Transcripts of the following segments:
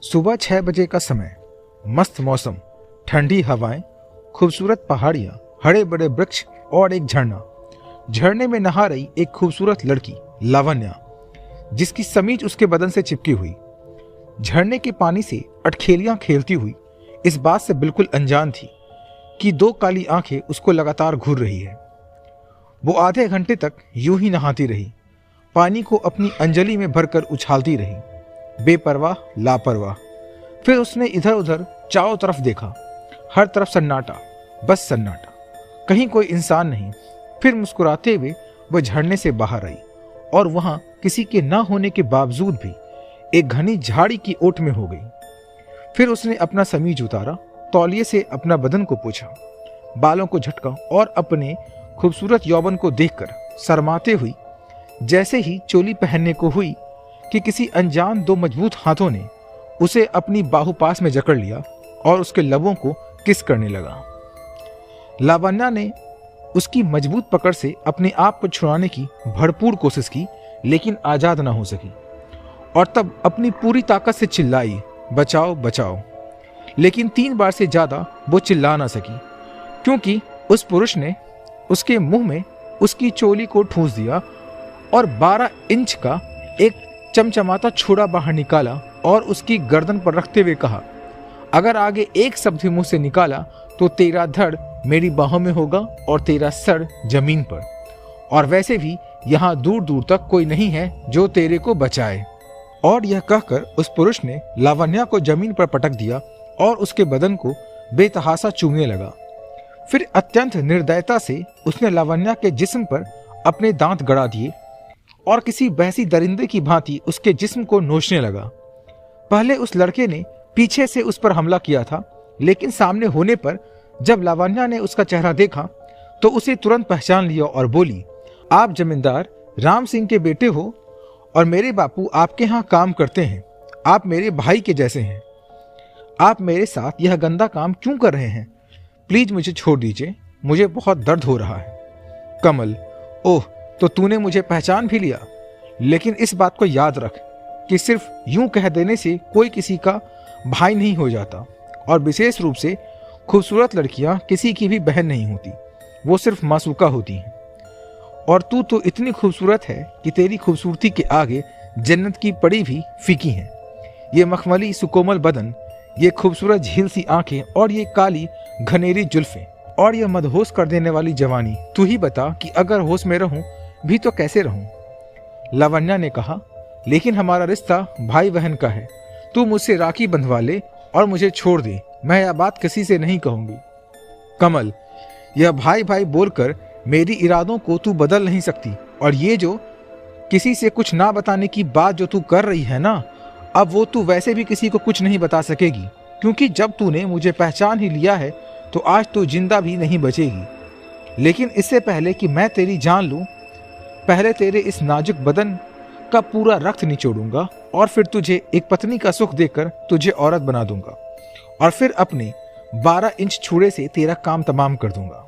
सुबह 6 बजे का समय, मस्त मौसम, ठंडी हवाएं, खूबसूरत पहाड़ियां, हरे बड़े वृक्ष और एक झरना। झरने में नहा रही एक खूबसूरत लड़की लावण्या, जिसकी समीज उसके बदन से चिपकी हुई। झरने के पानी से अटखेलियां खेलती हुई इस बात से बिल्कुल अनजान थी कि दो काली आंखें उसको लगातार घूर रही है। वो आधे घंटे तक यूं ही नहाती रही, पानी को अपनी अंजलि में भरकर उछालती रही, बेपरवाह लापरवाह। फिर उसने इधर उधर चारों तरफ देखा, हर तरफ सन्नाटा, बस सन्नाटा, कहीं कोई इंसान नहीं। फिर मुस्कुराते हुए वह झरने से बाहर आई और वहां किसी के न होने के बावजूद भी एक घनी झाड़ी की ओट में हो गई। फिर उसने अपना समीज उतारा, तौलिए से अपना बदन को पोंछा, बालों को झटका और अपने खूबसूरत यौवन को देखकर शर्माते हुई जैसे ही चोली पहनने को हुई कि किसी अनजान दो मजबूत हाथों ने उसे अपनी बाहुपास में जकड़ लिया और उसके लबों को किस करने लगा। लावण्या ने उसकी मजबूत पकड़ से अपने आप को छुड़ाने की भरपूर कोशिश की, लेकिन आजाद ना हो सकी और तब अपनी पूरी ताकत से चिल्लाई, बचाओ बचाओ। लेकिन 3 बार से ज्यादा वो चिल्ला ना सकी, क्योंकि उस पुरुष ने उसके मुंह में उसकी चोली को ठूंस दिया और 12 इंच का एक चमचमाता छुरा बाहर निकाला और उसकी गर्दन पर रखते हुए कहा, अगर आगे एक शब्द भी मुंह से निकाला तो तेरा धड़ मेरी बाहों में होगा और तेरा सर जमीन पर, और वैसे भी यहाँ दूर दूर तक कोई नहीं है जो तेरे को बचाए। और यह कहकर उस पुरुष ने लावण्या को जमीन पर पटक दिया और उसके बदन को बेतहासा चूमने लगा। फिर अत्यंत निर्दयता से उसने लावण्या के जिस्म पर अपने दांत गड़ा दिए और किसी बहसी दरिंदे की भांति उसके जिस्म को नोचने लगा। पहले उस लड़के ने पीछे से उस पर हमला किया था, लेकिन सामने होने पर जब लावण्या ने उसका चेहरा देखा तो उसे तुरंत पहचान लिया और बोली, आप जमींदार राम सिंह के बेटे हो और मेरे बापू आपके यहाँ काम करते हैं। आप मेरे भाई के जैसे हैं। आप मेरे साथ यह गंदा काम क्यों कर रहे हैं? प्लीज मुझे छोड़ दीजिए, मुझे बहुत दर्द हो रहा है। कमल, ओह, तो तूने मुझे पहचान भी लिया। लेकिन इस बात को याद रख कि सिर्फ यूं कह देने से कोई किसी का भाई नहीं हो जाता, और विशेष रूप से खूबसूरत लड़कियां किसी की भी बहन नहीं होती, वो सिर्फ मासूका होती हैं। और तू तो इतनी खूबसूरत है कि तेरी खूबसूरती के आगे जन्नत की पड़ी भी फीकी है। ये मखमली सुकोमल बदन, ये खूबसूरत झील सी आंखें और ये काली घनेरी जुल्फें और ये मदहोश कर देने वाली जवानी, तू ही बता कि अगर होश में रहूं भी तो कैसे रहूं। लावण्या ने कहा, लेकिन हमारा रिश्ता भाई बहन का है। तू मुझसे राखी बंधवा ले और मुझे छोड़ दे, मैं यह बात किसी से नहीं कहूंगी। कमल, यह भाई भाई बोलकर मेरी इरादों को तू बदल नहीं सकती, और ये जो किसी से कुछ ना बताने की बात जो तू कर रही है ना, अब वो तू वैसे भी किसी को कुछ नहीं बता सकेगी, क्योंकि जब तूने मुझे पहचान ही लिया है तो आज तू जिंदा भी नहीं बचेगी। लेकिन इससे पहले कि मैं तेरी जान लूं, पहले तेरे इस नाजुक बदन का पूरा रक्त निचोड़ूंगा और फिर तुझे एक पत्नी का सुख देकर तुझे औरत बना दूंगा, और फिर अपने 12 इंच छुरे से तेरा काम तमाम कर दूंगा।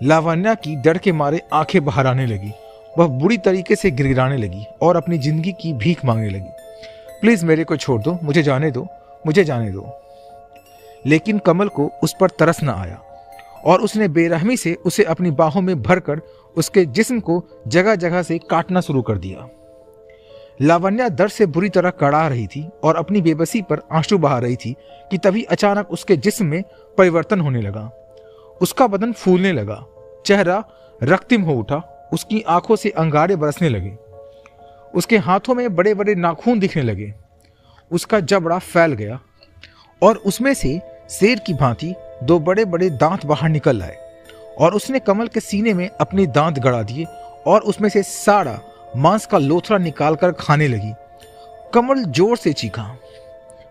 लावण्या की डर के मारे आंखें बाहर आने लगी। वह बुरी तरीके से गिड़गिड़ाने लगी और अपनी जिंदगी की भीख मांगने लगी। प्लीज मेरे को छोड़ दो, मुझे जाने दो, मुझे जाने दो। लेकिन कमल को उस पर तरस न आया और उसने बेरहमी से उसे अपनी बाहों में भरकर उसके जिस्म को जगह जगह से काटना शुरू कर दिया। लावण्या दर्द से बुरी तरह कड़ा रही थी और अपनी बेबसी पर आंसू बहा रही थी कि तभी अचानक उसके जिस्म में परिवर्तन होने लगा। उसका बदन फूलने लगा, चेहरा रक्तिम हो उठा, उसकी आंखों से अंगारे बरसने लगे, उसके हाथों में बड़े बड़े नाखून दिखने लगे, उसका जबड़ा फैल गया और उसमें से शेर की भांति 2 बड़े बड़े दांत बाहर निकल आए, और उसने कमल के सीने में अपने दांत गड़ा दिए और उसमें से सारा मांस का लोथड़ा निकालकर खाने लगी। कमल जोर से चीखा,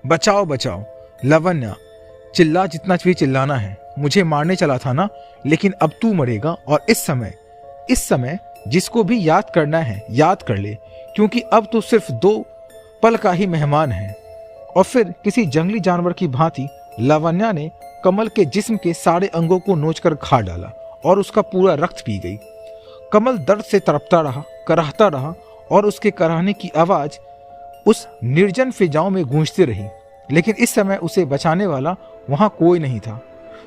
बचाओ बचाओ। लावण्या, चिल्ला जितना भी चिल्लाना है, मुझे मारने चला था ना, लेकिन अब तू मरेगा, और इस समय जिसको भी याद करना है याद कर ले, क्योंकि अब तू सिर्फ 2 पल का ही मेहमान है। और फिर किसी जंगली जानवर की भांति लावण्या ने कमल के जिस्म के सारे अंगों को नोचकर खा डाला और उसका पूरा रक्त पी गई। कमल दर्द से तड़पता रहा, कराहता रहा, और उसके कराहने की आवाज उस निर्जन फिजाओं में गूंजती रही। लेकिन इस समय उसे बचाने वाला वहां कोई नहीं था।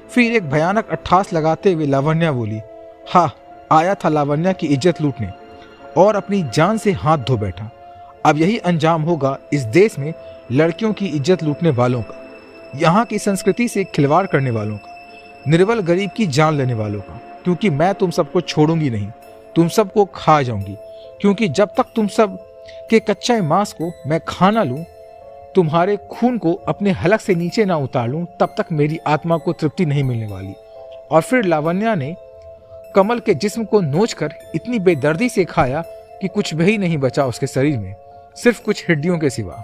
फिर एक भयानक अट्ठास लगाते हुए लावण्या बोली, हाँ, आया था लावण्या की इज्जत लूटने और अपनी जान से हाथ धो बैठा। अब यही अंजाम होगा इस देश में लड़कियों की इज्जत लूटने वालों का, यहाँ की संस्कृति से खिलवाड़ करने वालों का, निर्बल गरीब की जान लेने वालों का। क्योंकि मैं तुम सबको छोड़ूंगी नहीं, तुम सबको खा जाऊंगी। क्योंकि जब तक तुम सब के कच्चे मांस को मैं खा ना लूं, तुम्हारे खून को अपने हलक से नीचे ना उतार लूं, तब तक मेरी आत्मा को तृप्ति नहीं मिलने वाली। और फिर लावण्या ने कमल के जिस्म को नोचकर इतनी बेदर्दी से खाया कि कुछ भी नहीं बचा उसके शरीर में, सिर्फ कुछ हड्डियों के सिवा।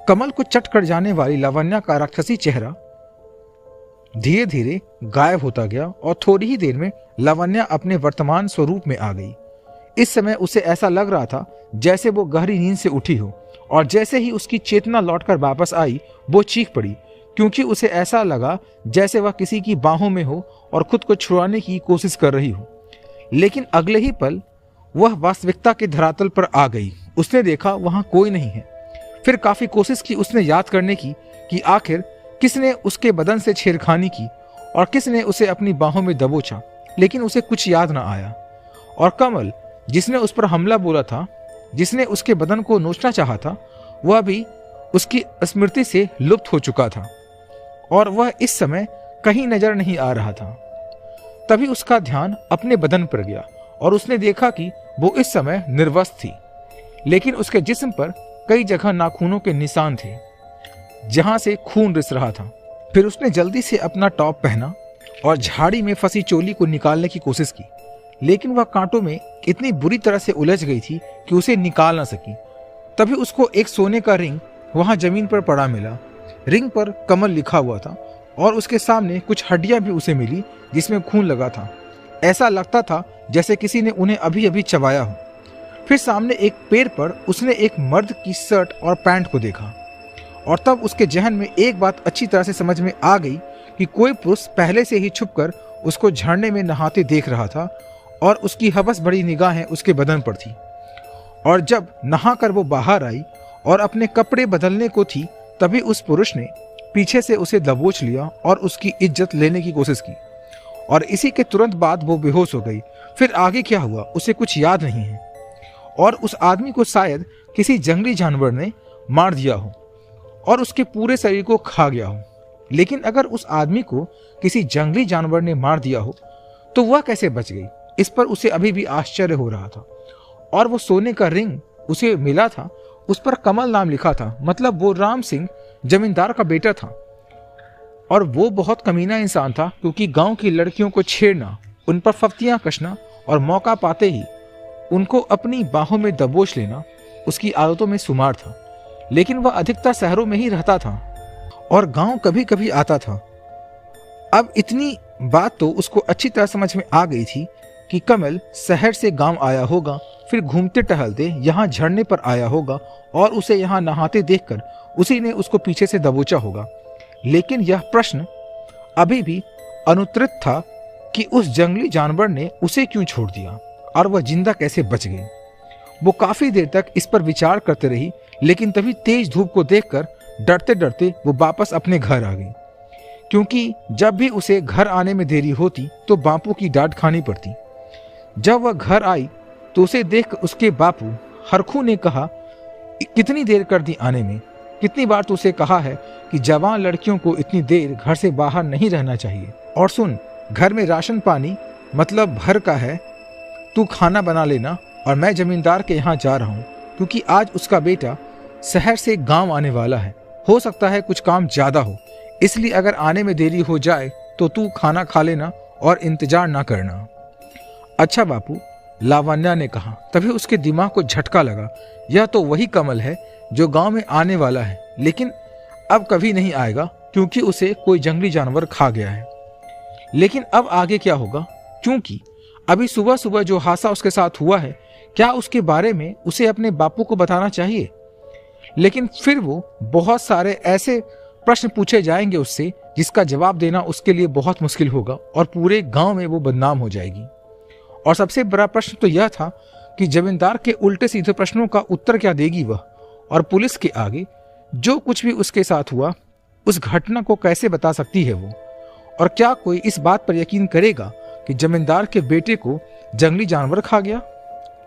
कमल को चट कर जाने वाली लावण्या का राक्षसी चेहरा धीरे धीरे गायब होता गया और थोड़ी ही देर में लावण्या अपने वर्तमान स्वरूप में आ गई। इस समय उसे ऐसा लग रहा था जैसे वो गहरी नींद से उठी हो, और जैसे ही उसकी चेतना लौटकर वापस आई वो चीख पड़ी, क्योंकि उसे ऐसा लगा जैसे वह किसी की बाहों में हो और खुद को छुड़ाने की कोशिश कर रही हो। लेकिन अगले ही पल वह वास्तविकता के धरातल पर आ गई। उसने देखा वहां कोई नहीं है। फिर काफी कोशिश की उसने याद करने की कि आखिर किसने उसके बदन से छेड़खानी की और किसने उसे अपनी बाहों में दबोचा, लेकिन उसे कुछ याद न आया। और कमल, जिसने उस पर हमला बोला था, जिसने उसके बदन को नोचना चाहा था, वह भी उसकी स्मृति से लुप्त हो चुका था और वह इस समय कहीं नजर नहीं आ रहा था। तभी उसका ध्यान अपने बदन पर गया और उसने देखा कि वो इस समय निर्वस्त्र थी, लेकिन उसके जिस्म पर कई जगह नाखूनों के निशान थे जहां से खून रिस रहा था। फिर उसने जल्दी से अपना टॉप पहना और झाड़ी में फंसी चोली को निकालने की कोशिश की, लेकिन वह कांटों में इतनी बुरी तरह से उलझ गई थी कि उसे निकाल ना सकी। तभी उसको एक सोने का रिंग वहां जमीन पर पड़ा मिला। रिंग पर कमल लिखा हुआ था और उसके सामने कुछ हड्डियां भी उसे मिली जिसमें खून लगा था। ऐसा लगता था जैसे किसी ने उन्हें अभी अभी चबाया हो। फिर सामने एक पेड़ पर उसने एक मर्द की शर्ट और पैंट को देखा और तब उसके जहन में एक बात अच्छी तरह से समझ में आ गई कि कोई पुरुष पहले से ही छुपकर उसको झरने में नहाते देख रहा था और उसकी हवस भरी निगाहें उसके बदन पर थी। और जब नहाकर वो बाहर आई और अपने कपड़े बदलने को थी, तभी उस पुरुष ने पीछे से उसे दबोच लिया और उसकी इज्जत लेने की कोशिश की और इसी के तुरंत बाद वो बेहोश हो गई। फिर आगे क्या हुआ उसे कुछ याद नहीं है और उस आदमी को शायद किसी जंगली जानवर ने मार दिया हो और उसके पूरे शरीर को खा गया हो। लेकिन अगर उस आदमी को किसी जंगली जानवर ने मार दिया हो तो वह कैसे बच गई, इस पर उसे अभी भी आश्चर्य हो रहा था। और वो सोने का रिंग उसे मिला था, उस पर कमल नाम लिखा था, मतलब वो राम सिंह जमींदार का बेटा था। और वो बहुत कमीना इंसान था, क्योंकि गांव की लड़कियों को छेड़ना, उन पर फफ्तियां कसना और मौका पाते ही उनको अपनी बाहों में दबोच लेना उसकी आदतों में शुमार था। लेकिन वह अधिकतर शहरों में ही रहता था और गांव कभी कभी आता था। अब इतनी बात तो उसको अच्छी तरह समझ में आ गई थी कि कमल शहर से गांव आया होगा, फिर घूमते टहलते यहाँ झरने पर आया होगा और उसे यहाँ नहाते देखकर उसी ने उसको पीछे से दबोचा होगा। लेकिन यह प्रश्न अभी भी अनुत्तरित था कि उस जंगली जानवर ने उसे क्यों छोड़ दिया और वह जिंदा कैसे बच गई। वो काफी देर तक इस पर विचार करते रही, लेकिन तभी तेज धूप को देखकर डरते डरते वो वापस अपने घर आ गई, क्योंकि जब भी उसे घर आने में देरी होती तो बापू की डांट खानी पड़ती। जब वह घर आई तो उसे देख उसके बापू हरखू ने कहा, कितनी देर कर दी आने में, कितनी बार तो उसे कहा है कि जवान लड़कियों को इतनी देर घर से बाहर नहीं रहना चाहिए। और सुन, घर में राशन पानी मतलब भर का है, तू खाना बना लेना और मैं जमींदार के यहाँ जा रहा हूँ, क्योंकि आज उसका बेटा शहर से गांव आने वाला है। हो सकता है कुछ काम ज्यादा हो, इसलिए अगर आने में देरी हो जाए तो तू खाना खा लेना और इंतजार ना करना। अच्छा बापू, लावण्या ने कहा। तभी उसके दिमाग को झटका लगा, यह तो वही कमल है जो गांव में आने वाला है, लेकिन अब कभी नहीं आएगा क्योंकि उसे कोई जंगली जानवर खा गया है। लेकिन अब आगे क्या होगा, क्योंकि अभी सुबह सुबह जो हादसा उसके साथ हुआ है, क्या उसके बारे में उसे अपने बापू को बताना चाहिए? लेकिन फिर वो बहुत सारे ऐसे प्रश्न पूछे जाएंगे उससे जिसका जवाब देना उसके लिए बहुत मुश्किल होगा और पूरे गांव में वो बदनाम हो जाएगी। और सबसे बड़ा प्रश्न तो यह था कि जमींदार के उल्टे सीधे प्रश्नों का उत्तर क्या देगी वह, और पुलिस के आगे जो कुछ भी उसके साथ हुआ उस घटना को कैसे बता सकती है वो? और क्या कोई इस बात पर यकीन करेगा कि जमींदार के बेटे को जंगली जानवर खा गया?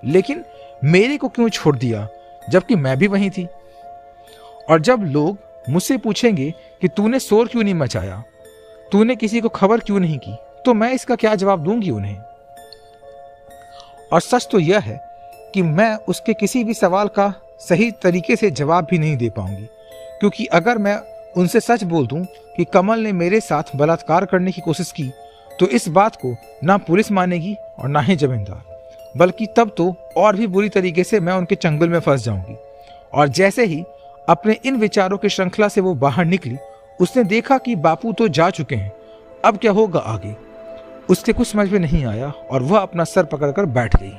लेकिन मेरे को क्यों छोड़ दिया जबकि मैं भी वहीं थी? और जब लोग मुझसे पूछेंगे कि तूने शोर क्यों नहीं मचाया, तूने किसी को खबर क्यों नहीं की, तो मैं इसका क्या जवाब दूंगी उन्हें? और सच तो यह है कि मैं उसके किसी भी सवाल का सही तरीके से जवाब भी नहीं दे पाऊंगी, क्योंकि अगर मैं उनसे सच बोल दूं कि कमल ने मेरे साथ बलात्कार करने की कोशिश की, तो इस बात को ना पुलिस मानेगी और ना ही जमींदार, बल्कि तब तो और भी बुरी तरीके से मैं उनके चंगुल में फंस जाऊंगी। और जैसे ही अपने इन विचारों की श्रृंखला से वो बाहर निकली, उसने देखा कि बापू तो जा चुके हैं। अब क्या होगा आगे, उसके कुछ समझ में नहीं आया और वह अपना सर पकड़कर बैठ गई।